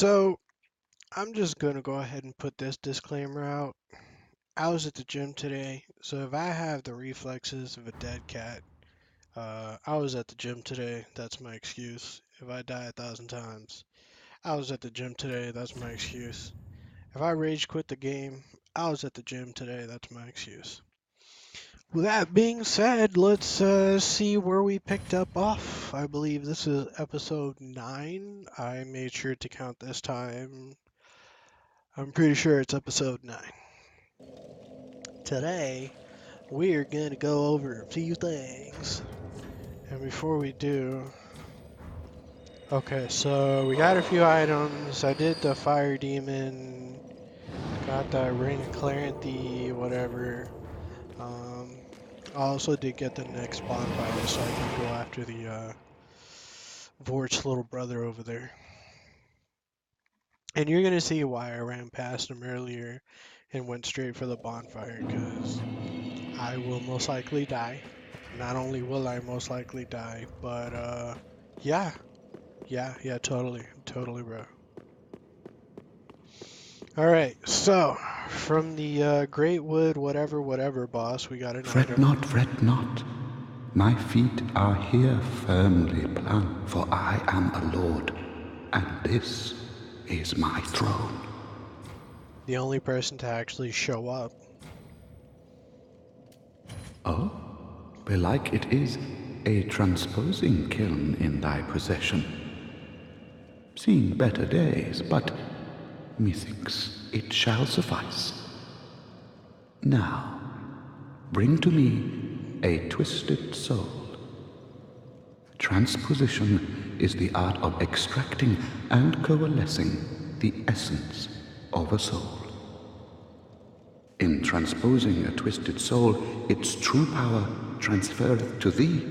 So I'm just gonna go ahead and put this disclaimer out. I was at the gym today, so if I have the reflexes of a dead cat, I was at the gym today. That's my excuse. If I die 1,000 times, I was at the gym today. That's my excuse. If I rage quit the game, I was at the gym today. That's my excuse. With that being said, let's see where we picked up off. I believe this is episode 9. I made sure to count this time. I'm pretty sure it's episode 9. Today, we're going to go over a few things. And before we do, okay, so we got a few items. I did the Fire Demon, got the Ring of Claranthe, whatever. Um, I also did get the next bonfire so I can go after the Vort's little brother over there. And you're going to see why I ran past him earlier and went straight for the bonfire, because I will most likely die. Not only will I most likely die, but yeah, totally, totally, bro. All right, so from the Great Wood, whatever boss, we got an Fret item. not, fret not. My feet are here firmly planted, for I am a lord, and this is my throne. The only person to actually show up. Oh, belike it is a transposing kiln in thy possession. Seen better days, but methinks it shall suffice. Now, bring to me a twisted soul. Transposition is the art of extracting and coalescing the essence of a soul. In transposing a twisted soul, its true power transferreth to thee.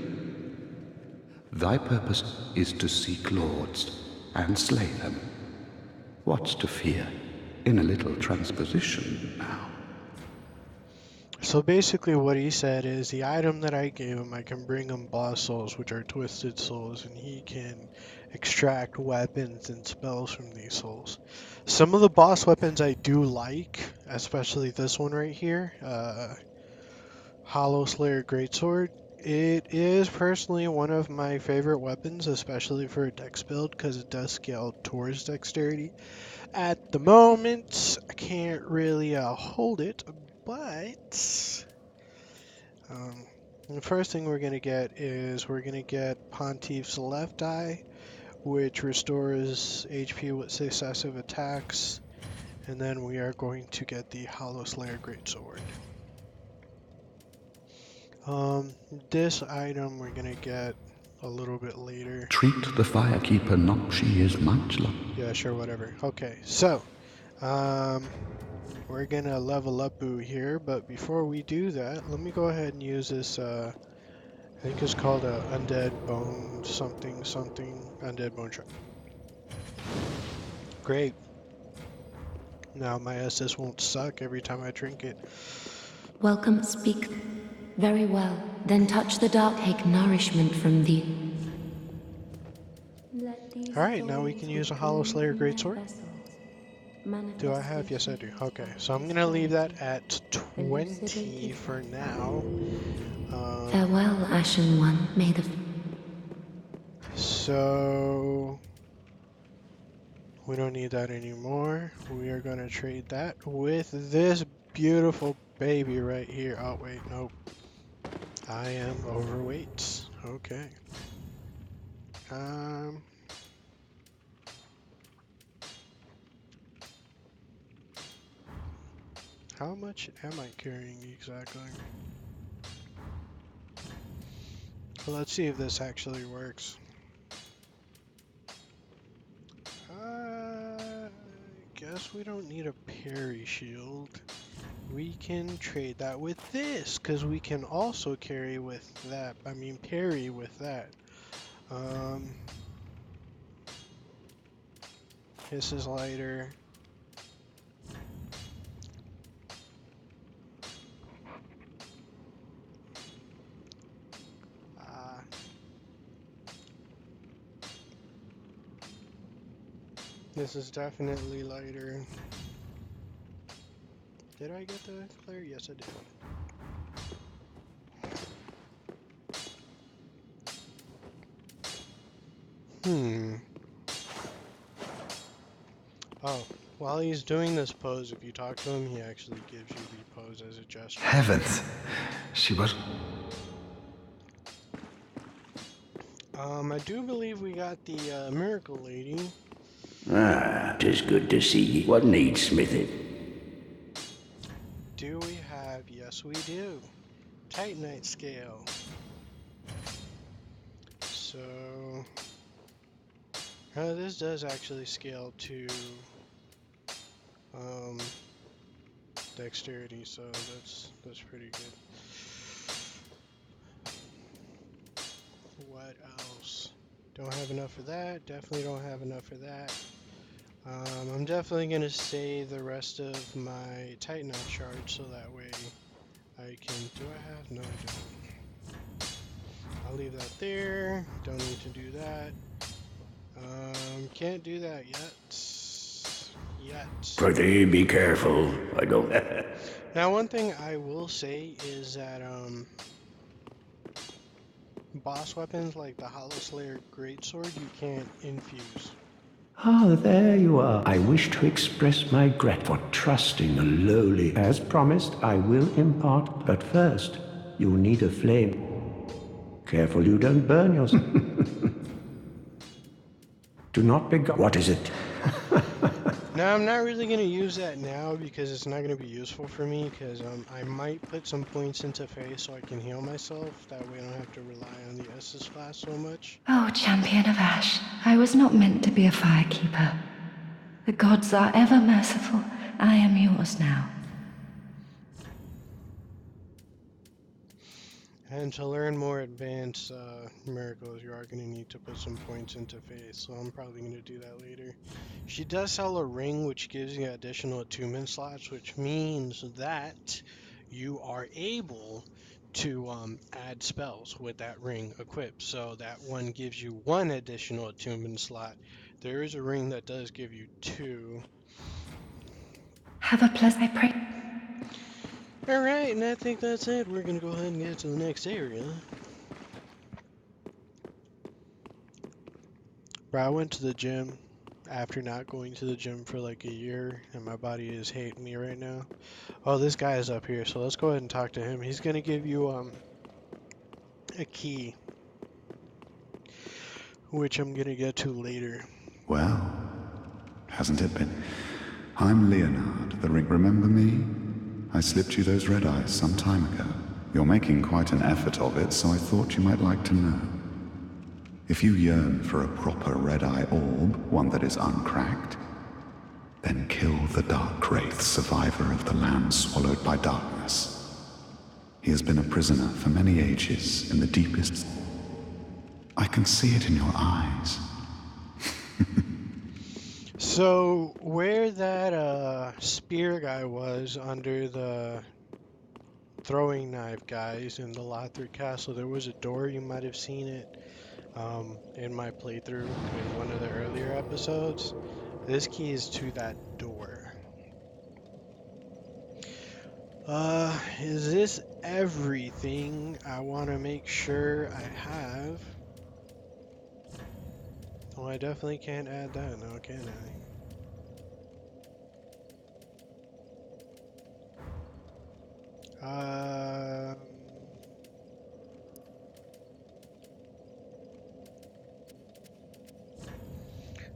Thy purpose is to seek lords and slay them. What's to fear in a little transposition now? So basically what he said is the item that I gave him, I can bring him boss souls, which are twisted souls, and he can extract weapons and spells from these souls. Some of the boss weapons I do like, especially this one right here, Hollow Slayer Greatsword. It is personally one of my favorite weapons, especially for a dex build, because it does scale towards dexterity. At the moment, I can't really hold it, but the first thing we're going to get is we're going to get Pontiff's left eye, which restores HP with successive attacks, and then we are going to get the Hollow Slayer Greatsword. This item we're going to get a little bit later. Treat the firekeeper not, she is much love. Yeah, sure, whatever. Okay, so we're gonna level up Boo here, but before we do that, let me go ahead and use this, I think it's called a Undead Bone something, Undead Bone Shard. Great. Now my SS won't suck every time I drink it. Welcome, speak. Very well. Then touch the dark hake nourishment from thee. Alright, now we can use a Hollow Slayer Greatsword. Do I have? Yes, I do. Okay, so I'm gonna leave that at 20 for now. Farewell, Ashen One. May the... So we don't need that anymore. We are gonna trade that with this beautiful baby right here. Oh wait, nope. I am overweight. Okay. How much am I carrying exactly? Well, let's see if this actually works. I guess we don't need a parry shield. We can trade that with this, because we can also carry with that. I mean, parry with that. This is lighter. This is definitely lighter. Did I get the clear? Yes, I did. Oh, while he's doing this pose, if you talk to him, he actually gives you the pose as a gesture. Heavens! She was... I do believe we got the miracle lady. Ah, 'tis good to see ye. What needs smithing? Do we have? Yes, we do. Titanite scale. So, this does actually scale to dexterity, so that's pretty good. What else? Don't have enough for that. Definitely don't have enough for that. I'm definitely gonna save the rest of my Titanite charge so that way I can. Do I have? No, I don't. I'll leave that there. Don't need to do that. Can't do that yet. Prithee, be careful. I don't... Now, one thing I will say is that boss weapons like the Hollow Slayer Greatsword you can't infuse. Ah, there you are. I wish to express my gratitude for trusting a lowly. As promised, I will impart. But first, you'll need a flame. Careful you don't burn yourself. Do not be... What is it? Now, I'm not really going to use that now because it's not going to be useful for me because I might put some points into face so I can heal myself. That way I don't have to rely on the Estus class so much. Oh, champion of Ash, I was not meant to be a firekeeper. The gods are ever merciful. I am yours now. And to learn more advanced miracles, you are going to need to put some points into face, so I'm probably going to do that later. She does sell a ring, which gives you additional attunement slots, which means that you are able to add spells with that ring equipped. So that one gives you one additional attunement slot. There is a ring that does give you two. Have a pleasant, I pray. Alright, and I think that's it. We're going to go ahead and get to the next area. Bro, I went to the gym after not going to the gym for like a year, and my body is hating me right now. Oh, this guy is up here, so let's go ahead and talk to him. He's gonna give you a key, which I'm gonna get to later. Well, hasn't it been? I'm Leonard, the ring. Remember me? I slipped you those red eyes some time ago. You're making quite an effort of it, so I thought you might like to know. If you yearn for a proper red-eye orb, one that is uncracked, then kill the Dark Wraith, survivor of the land swallowed by darkness. He has been a prisoner for many ages in the deepest... I can see it in your eyes. So, where that spear guy was under the throwing knife guys in the Lothric Castle, there was a door. You might have seen it in my playthrough in one of the earlier episodes. This key is to that door. Is this everything I want to make sure I have? Well, I definitely can't add that now, can I?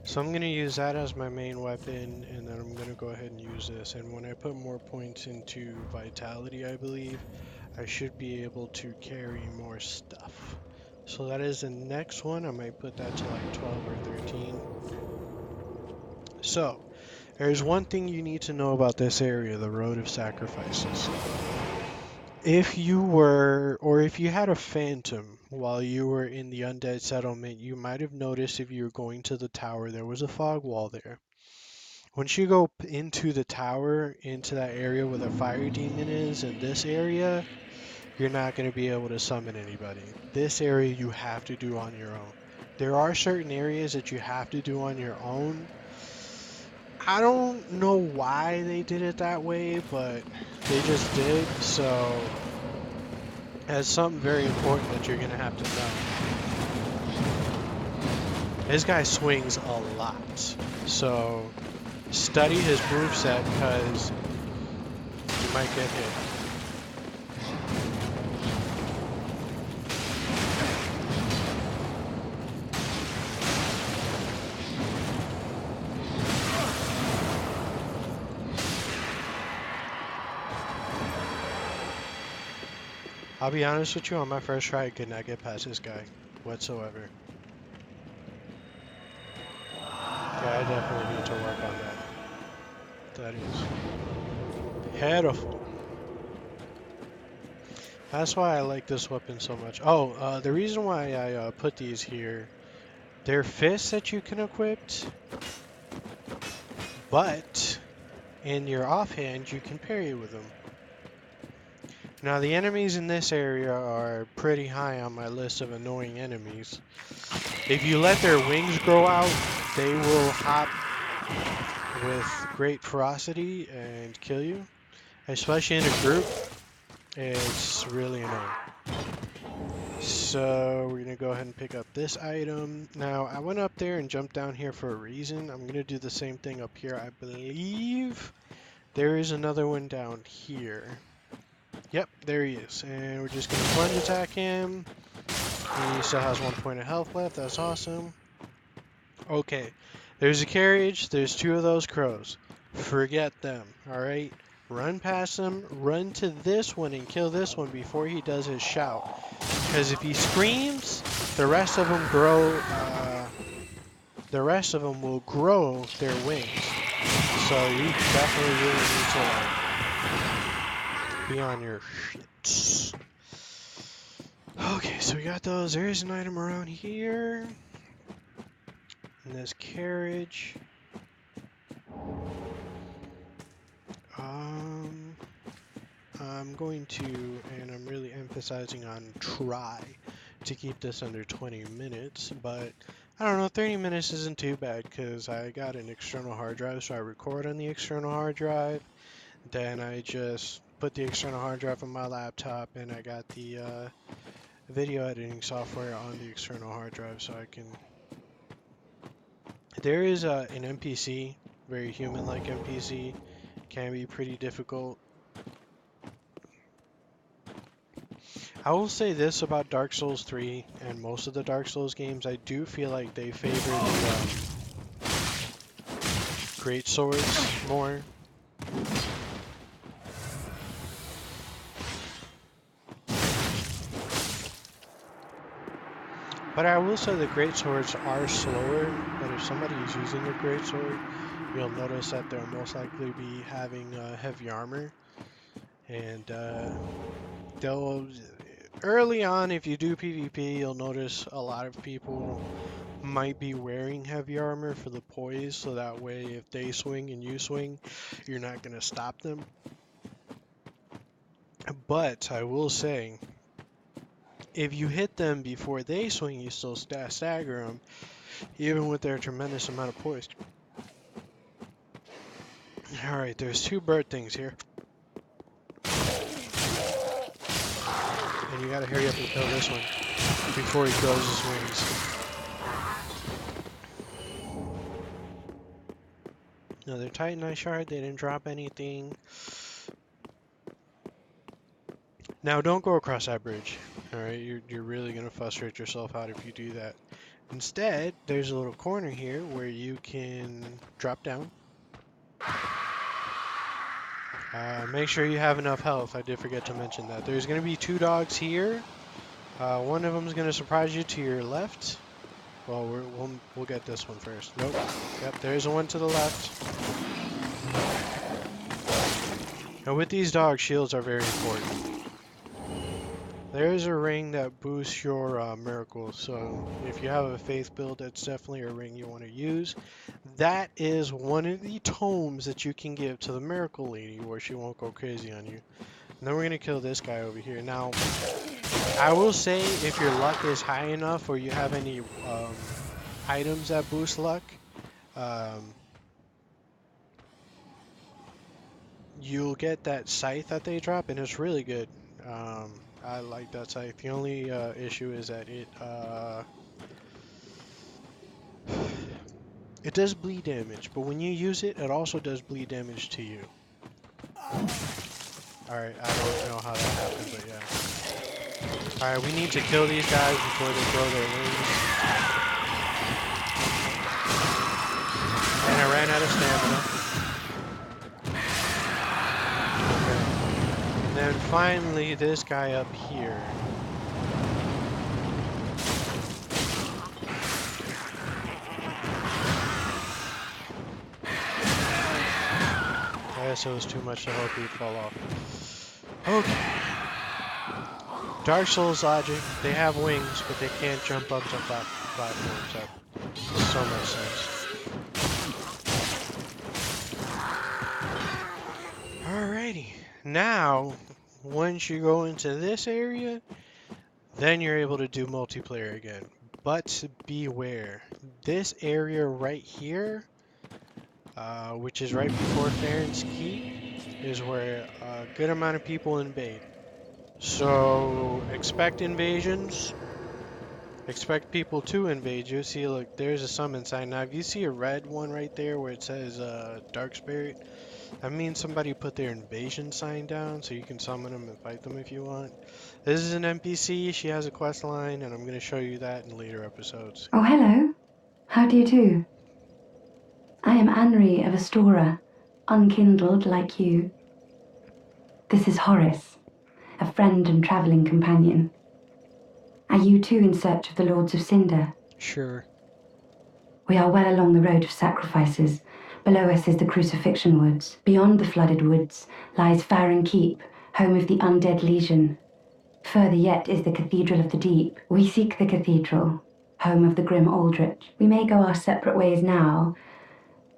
So I'm going to use that as my main weapon, and then I'm going to go ahead and use this. And when I put more points into vitality, I believe, I should be able to carry more stuff. So that is the next one. I might put that to like 12 or 13. So, there's one thing you need to know about this area, the Road of Sacrifices. If you were, or if you had a phantom while you were in the undead settlement, you might have noticed if you were going to the tower, there was a fog wall there. Once you go into the tower, into that area where the fire demon is, in this area, you're not going to be able to summon anybody. This area you have to do on your own. There are certain areas that you have to do on your own, I don't know why they did it that way, but they just did. So that's something very important that you're gonna have to know. This guy swings a lot, so study his moveset because you might get hit. I'll be honest with you, on my first try, I could not get past this guy whatsoever. Yeah, I definitely need to work on that. That is pitiful. That's why I like this weapon so much. Oh, the reason why I put these here, they're fists that you can equip, but in your offhand, you can parry with them. Now, the enemies in this area are pretty high on my list of annoying enemies. If you let their wings grow out, they will hop with great ferocity and kill you. Especially in a group, it's really annoying. So we're gonna go ahead and pick up this item. Now, I went up there and jumped down here for a reason. I'm gonna do the same thing up here. I believe there is another one down here. Yep, there he is. And we're just gonna plunge attack him. He still has 1 point of health left. That's awesome. Okay, there's a carriage. There's 2 of those crows. Forget them, alright? Run past them, run to this one and kill this one before he does his shout. Because if he screams, the rest of them will grow their wings. So you definitely really need to be on your shit. Okay, so we got those. There is an item around here. In this carriage. I'm going to, and I'm really emphasizing on try to keep this under 20 minutes, but I don't know, 30 minutes isn't too bad because I got an external hard drive, so I record on the external hard drive, then I just put the external hard drive on my laptop, and I got the video editing software on the external hard drive, so I can... There is an NPC, very human-like NPC, can be pretty difficult. I will say this about Dark Souls 3 and most of the Dark Souls games, I do feel like they favor the great swords more. But I will say the great swords are slower, but if somebody is using a great sword, you'll notice that they'll most likely be having heavy armor. And they'll... Early on, if you do PvP, you'll notice a lot of people might be wearing heavy armor for the poise, so that way if they swing and you swing, you're not going to stop them. But I will say, if you hit them before they swing, you still stagger them, even with their tremendous amount of poise. Alright, there's 2 bird things here. And you gotta hurry up and kill this one before he grows his wings. Another Titanite shard, they didn't drop anything. Now don't go across that bridge, alright? You're really gonna frustrate yourself out if you do that. Instead, there's a little corner here where you can drop down. Make sure you have enough health. I did forget to mention that. There's going to be 2 dogs here. One of them is going to surprise you to your left. Well, we'll get this one first. Nope. Yep, there's one to the left. Now with these dogs, shields are very important. There's a ring that boosts your miracles, so if you have a faith build, that's definitely a ring you want to use. That is one of the tomes that you can give to the miracle lady where she won't go crazy on you. And then we're going to kill this guy over here. Now, I will say if your luck is high enough or you have any items that boost luck, you'll get that scythe that they drop, and it's really good. I like that scythe. The only issue is that it does bleed damage, but when you use it, it also does bleed damage to you. Alright, I don't know how that happened, but yeah. Alright, we need to kill these guys before they grow their wings. And I ran out of stamina. Okay. And then finally, this guy up here. I guess it was too much to hope he'd fall off. Okay. Dark Souls logic, they have wings, but they can't jump up to platforms. That makes so much sense. Alrighty. Now, once you go into this area, then you're able to do multiplayer again. But beware. This area right here, which is right before Farron's Keep, is where a good amount of people invade. So expect invasions. Expect people to invade you. See, look, there's a summon sign. Now, if you see a red one right there where it says Dark Spirit, that means somebody put their invasion sign down, so you can summon them and fight them if you want. This is an NPC. She has a quest line, and I'm going to show you that in later episodes. Oh, hello. How do you do? I am Anri of Astora, unkindled like you. This is Horace, a friend and travelling companion. Are you too in search of the Lords of Cinder? Sure. We are well along the road of sacrifices. Below us is the Crucifixion Woods. Beyond the flooded woods lies Farron Keep, home of the Undead Legion. Further yet is the Cathedral of the Deep. We seek the cathedral, home of the grim Aldrich. We may go our separate ways now,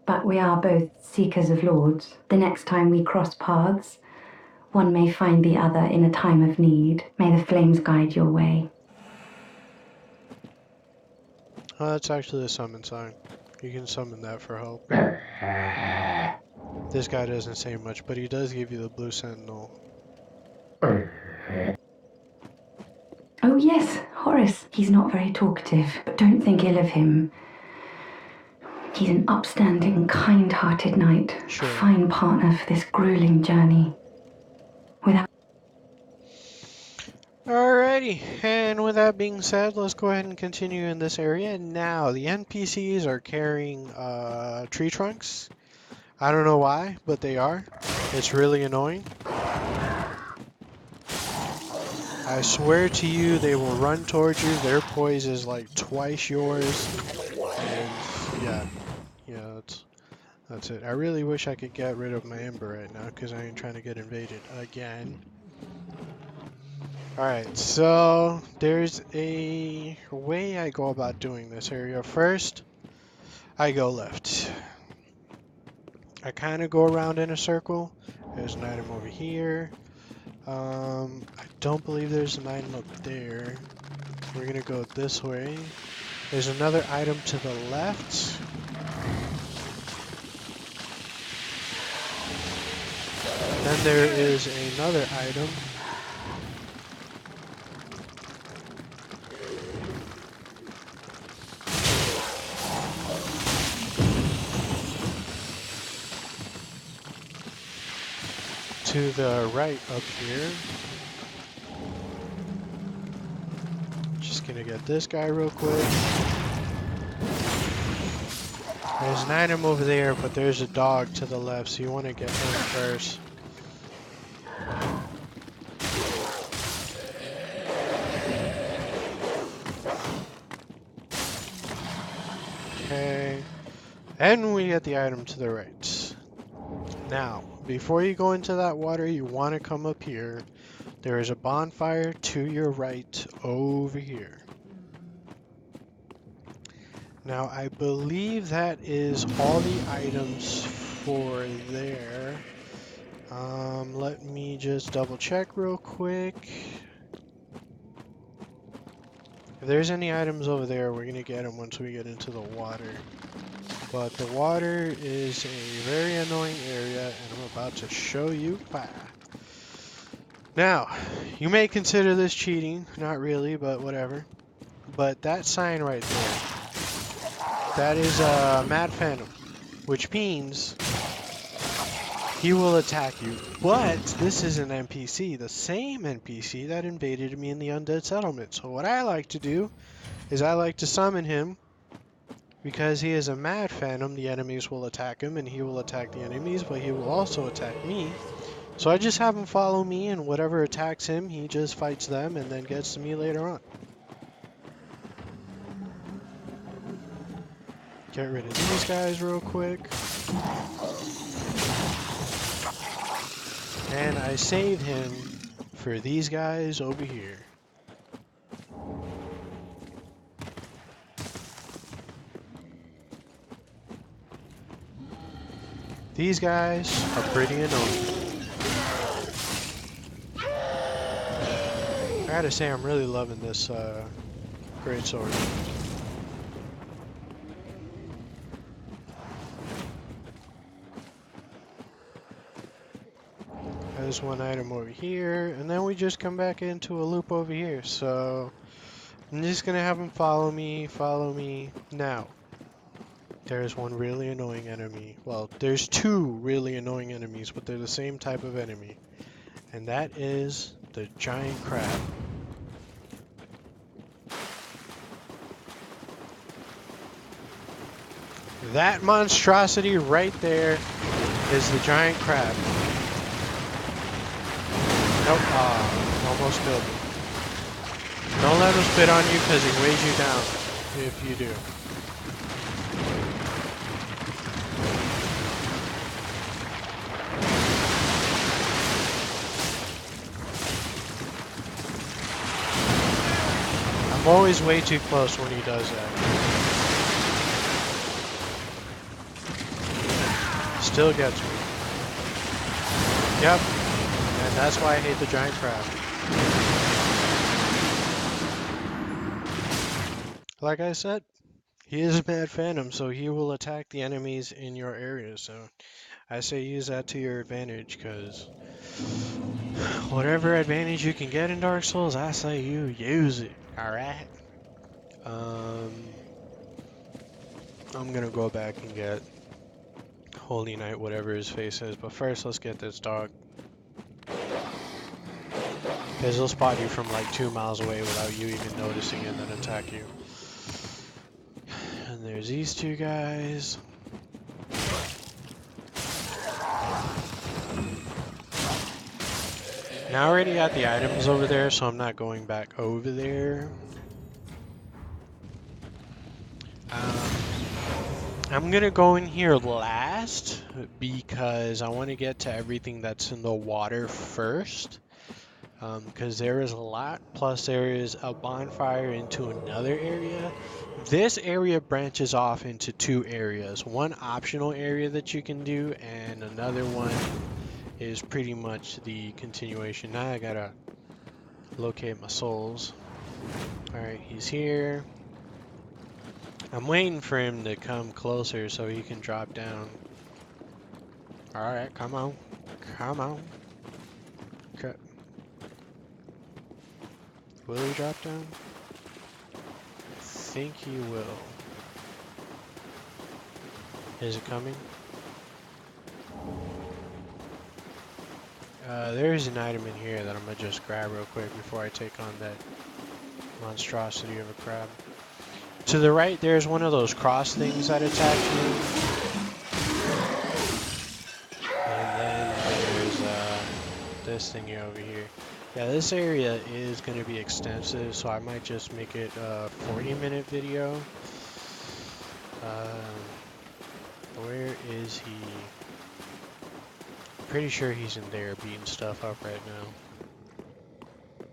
but we are both seekers of lords. The next time we cross paths, one may find the other in a time of need. May the flames guide your way. That's actually a summon sign. You can summon that for help. This guy doesn't say much, but he does give you the blue sentinel. Oh yes, Horace. He's not very talkative, but don't think ill of him. He's an upstanding, kind-hearted knight. Sure. A fine partner for this grueling journey. Without... Alrighty, and with that being said, let's go ahead and continue in this area. Now, the NPCs are carrying tree trunks. I don't know why, but they are. It's really annoying. I swear to you, they will run towards you. Their poise is like twice yours. And yeah, that's it. I really wish I could get rid of my Ember right now, because I ain't trying to get invaded again. Alright, so there's a way I go about doing this area. First, I go left. I kind of go around in a circle. There's an item over here. I don't believe there's an item up there. We're gonna go this way. There's another item to the left. Then there is another item. To the right up here. Just gonna get this guy real quick. There's an item over there, but there's a dog to the left, so you want to get him first. Okay. And we get the item to the right. Now, before you go into that water, you want to come up here. There is a bonfire to your right over here. Now, I believe that is all the items for there. Let me just double check real quick. If there's any items over there, we're gonna get them once we get into the water. But the water is a very annoying area, and I'm about to show you why. Now, you may consider this cheating. Not really, but whatever. But that sign right there, that is a Mad Phantom, which means he will attack you. But this is an NPC, the same NPC that invaded me in the Undead Settlement. So what I like to do is I like to summon him. Because he is a Mad Phantom, the enemies will attack him, and he will attack the enemies, but he will also attack me. So I just have him follow me, and whatever attacks him, he just fights them, and then gets to me later on. Get rid of these guys real quick. And I save him for these guys over here. These guys are pretty annoying. I gotta say, I'm really loving this great sword. There's one item over here, and then we just come back into a loop over here. So I'm just gonna have him follow me, Now, there's one really annoying enemy. Well, there's two really annoying enemies, but they're the same type of enemy. And that is the giant crab. That monstrosity right there is the giant crab. Nope, almost killed me. Don't let him spit on you because he weighs you down if you do. I'm always way too close when he does that. Still gets me. Yep. And that's why I hate the giant crab. Like I said, he is a Mad Phantom, so he will attack the enemies in your area. So I say use that to your advantage, because whatever advantage you can get in Dark Souls, I say you use it. Alright? I'm gonna go back and get Holy Knight, whatever his face is, but first let's get this dog. Because he'll spot you from like 2 miles away without you even noticing and then attack you. And there's these two guys. Now I already got the items over there, so I'm not going back over there. I'm gonna go in here last because I want to get to everything that's in the water first. Because there is a lot, plus there is a bonfire into another area. This area branches off into 2 areas. One optional area that you can do, and another one is pretty much the continuation. Now I gotta locate my souls. Alright, he's here. I'm waiting for him to come closer so he can drop down. Alright, come on. Come on. Okay. Will he drop down? I think he will. Is it coming? There's an item in here that I'm gonna just grab real quick before I take on that monstrosity of a crab. To the right, there's one of those cross things that attack you. And then there's this thingy over here. Yeah, this area is going to be extensive, so I might just make it a 40-minute video. Where is he? Pretty sure he's in there beating stuff up right now.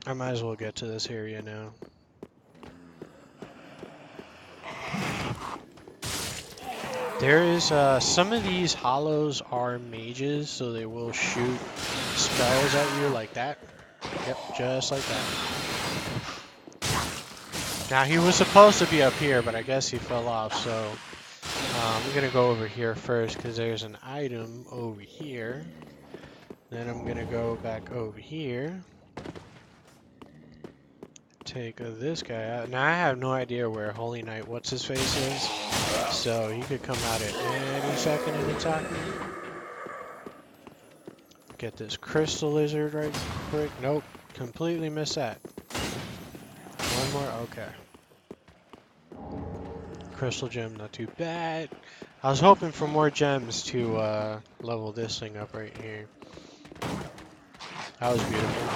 I might as well get to this area now. There is, some of these hollows are mages, so they will shoot spells at you like that. Yep, just like that. Now he was supposed to be up here, but I guess he fell off, so I'm gonna go over here first because there's an item over here. Then I'm gonna go back over here. Take this guy out. Now I have no idea where Holy Knight what's his face is, so he could come out at any second and attack me. Get this crystal lizard right quick. Nope, completely missed that. One more, okay. Crystal gem, not too bad. I was hoping for more gems to level this thing up right here. That was beautiful.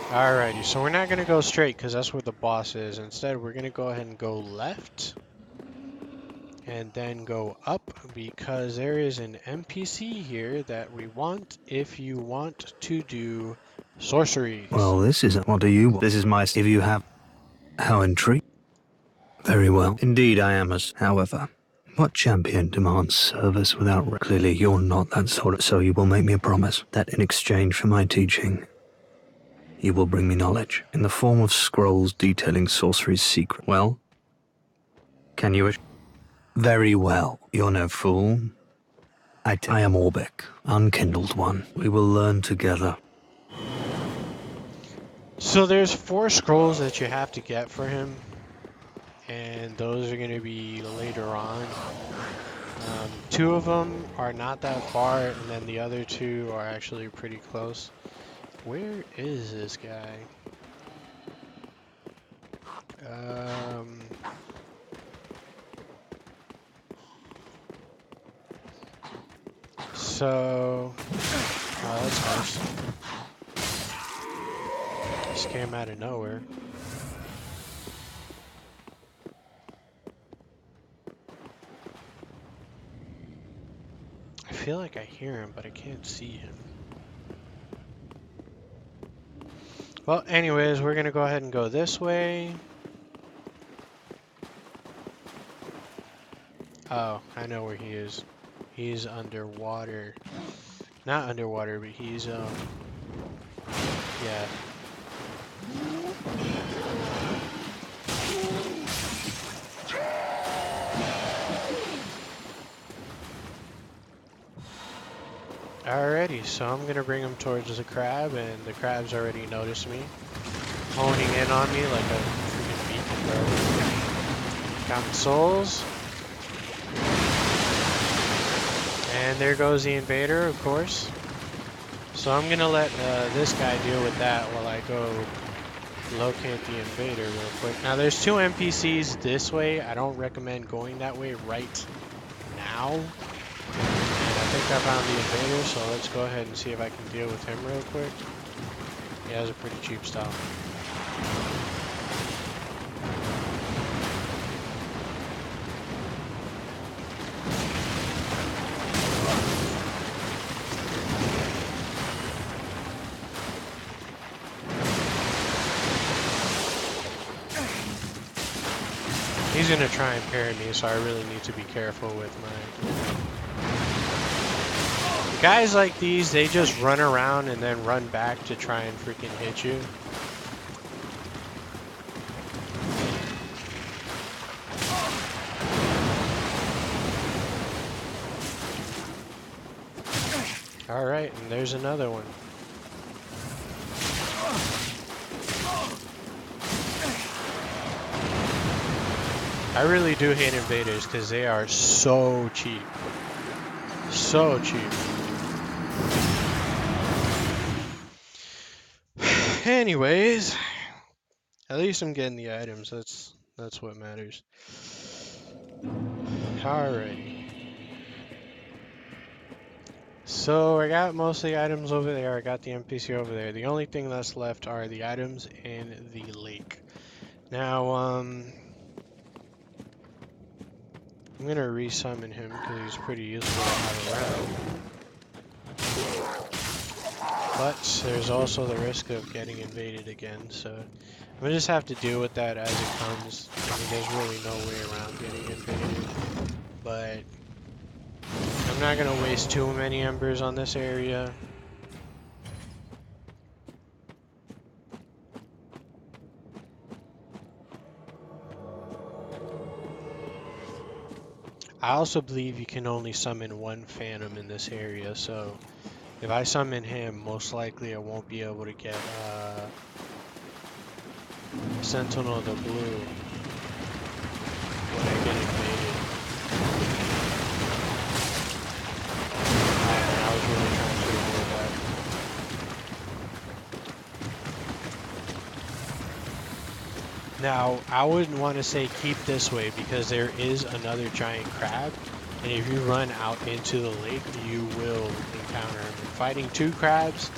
Alrighty, so we're not going to go straight because that's where the boss is. Instead, we're going to go ahead and go left. And then go up because there is an NPC here that we want if you want to do sorceries. Well, this isn't. What do you want? This is my. If you have. How intriguing. Very well. Indeed, I am as. However, what champion demands service without. Clearly, you're not that sort of. So you will make me a promise that in exchange for my teaching, you will bring me knowledge in the form of scrolls detailing sorcery's secret. Well, can you? Very well. You're no fool. I am Orbic, unkindled one. We will learn together. So there's 4 scrolls that you have to get for him, and those are going to be later on. 2 of them are not that far, and then the other 2 are actually pretty close. Where is this guy? So, oh, that's nice. Just came out of nowhere. I feel like I hear him, but I can't see him. Well, anyways, we're gonna go ahead and go this way. Oh, I know where he is. He's underwater. Not underwater, but he's, yeah. Alrighty, so I'm gonna bring him towards the crab, and the crab's already noticed me. Honing in on me like a freaking beacon, bro. Counting souls. And there goes the invader, of course. So I'm gonna let this guy deal with that while I go locate the invader real quick. Now there's 2 NPCs this way. I don't recommend going that way right now. And I think I found the invader, so let's go ahead and see if I can deal with him real quick. He has a pretty cheap style. He's gonna try and parry me, so I really need to be careful with my... Guys like these, they just run around and then run back to try and freaking hit you. Alright, and there's another one. I really do hate invaders because they are so cheap. So cheap. Anyways, at least I'm getting the items. That's what matters. Alrighty. So I got most of the items over there. I got the NPC over there. The only thing that's left are the items in the lake. Now, I'm gonna resummon him because he's pretty useful to have around. But there's also the risk of getting invaded again, so I'm gonna just have to deal with that as it comes. I mean, there's really no way around getting invaded. But I'm not gonna waste too many embers on this area. I also believe you can only summon one Phantom in this area, so if I summon him, most likely I won't be able to get Sentinel the Blue when I get invaded. And I was really trying to avoid that. Now, I wouldn't want to say keep this way because there is another giant crab, and if you run out into the lake, you will encounter him. And fighting 2 crabs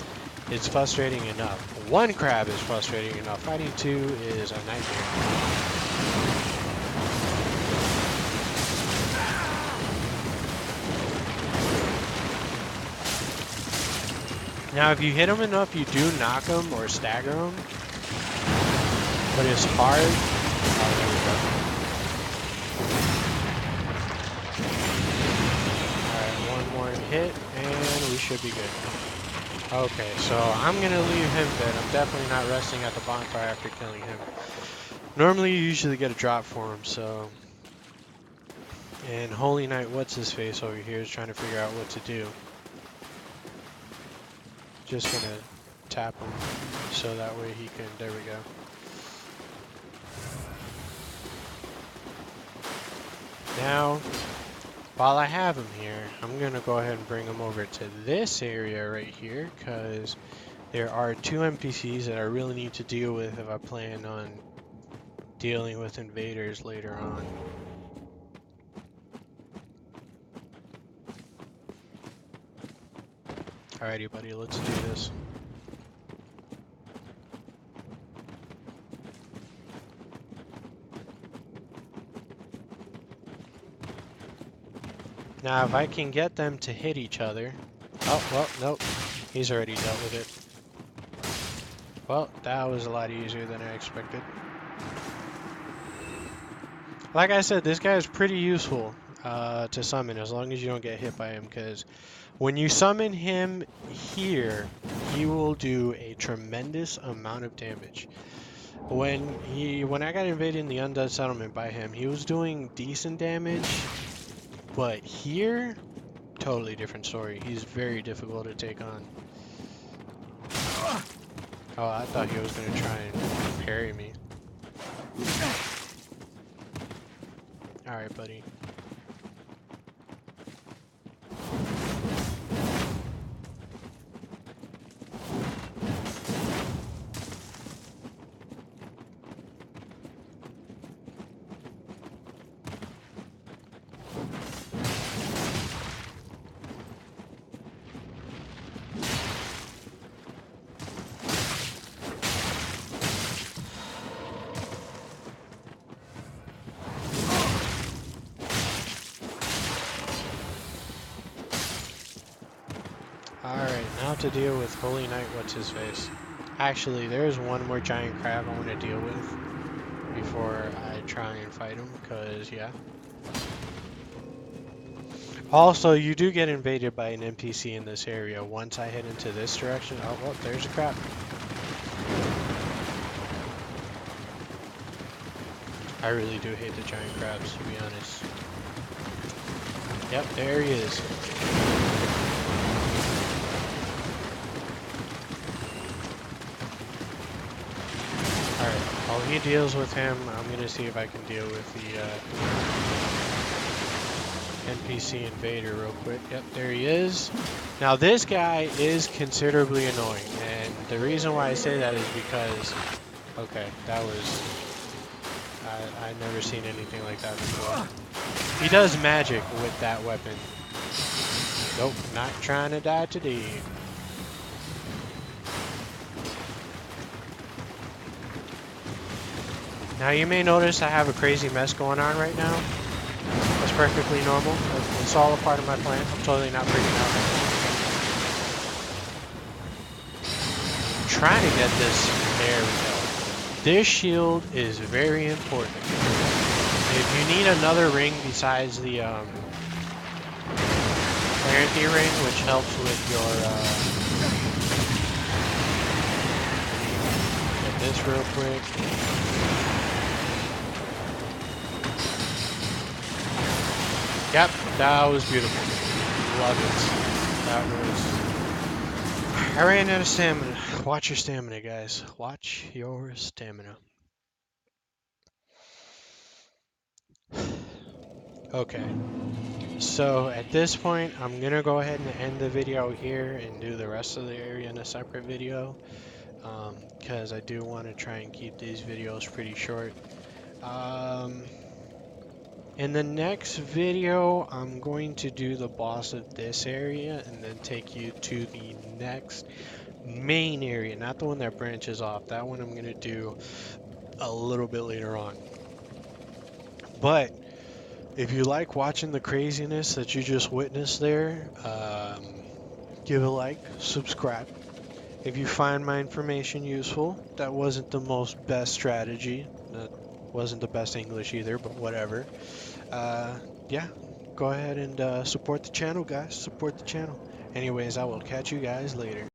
is frustrating enough. 1 crab is frustrating enough. Fighting 2 is a nightmare. Now, if you hit him enough, you do knock him or stagger him, but it's hard. Oh, there we go. Alright, 1 more hit, and we should be good. Okay, so I'm gonna leave him dead. I'm definitely not resting at the bonfire after killing him. Normally, you usually get a drop for him, so... And Holy Knight, what's his face over here, is trying to figure out what to do. Just gonna tap him so that way he can, there we go. Now, while I have him here, I'm gonna go ahead and bring him over to this area right here, because there are 2 NPCs that I really need to deal with if I plan on dealing with invaders later on. Alrighty, buddy, let's do this. Now, if I can get them to hit each other... Oh, well, nope. He's already dealt with it. Well, that was a lot easier than I expected. Like I said, this guy is pretty useful to summon as long as you don't get hit by him, because when you summon him here, he will do a tremendous amount of damage. When I got invaded in the Undead Settlement by him, he was doing decent damage, but here, totally different story. He's very difficult to take on. Oh, I thought he was going to try and parry me. Alright, buddy. Alright, now to deal with Holy Knight, what's his face. Actually, there's one more giant crab I want to deal with before I try and fight him, because, yeah. Also, you do get invaded by an NPC in this area once I head into this direction. Oh, well, there's a crab. I really do hate the giant crabs, to be honest. Yep, there he is. Alright, while he deals with him, I'm going to see if I can deal with the NPC invader real quick. Yep, there he is. Now this guy is considerably annoying, and the reason why I say that is because... Okay, that was... I've never seen anything like that before. He does magic with that weapon. Nope, not trying to die today. Now you may notice I have a crazy mess going on right now. That's perfectly normal. It's all a part of my plan. I'm totally not freaking out right now. I'm trying to get this. There we go. This shield is very important. If you need another ring besides the clarity ring, which helps with your get this real quick. Yep, that was beautiful. Love it. That was... I ran out of stamina. Watch your stamina, guys. Watch your stamina. Okay. So at this point, I'm gonna go ahead and end the video here and do the rest of the area in a separate video, because I do want to try and keep these videos pretty short. In the next video, I'm going to do the boss of this area and then take you to the next main area, not the one that branches off. That one I'm going to do a little bit later on. But if you like watching the craziness that you just witnessed there, give a like, subscribe. If you find my information useful, that wasn't the most best strategy. That wasn't the best English either, but whatever. Yeah, go ahead and support the channel, guys. Support the channel. Anyways, I will catch you guys later.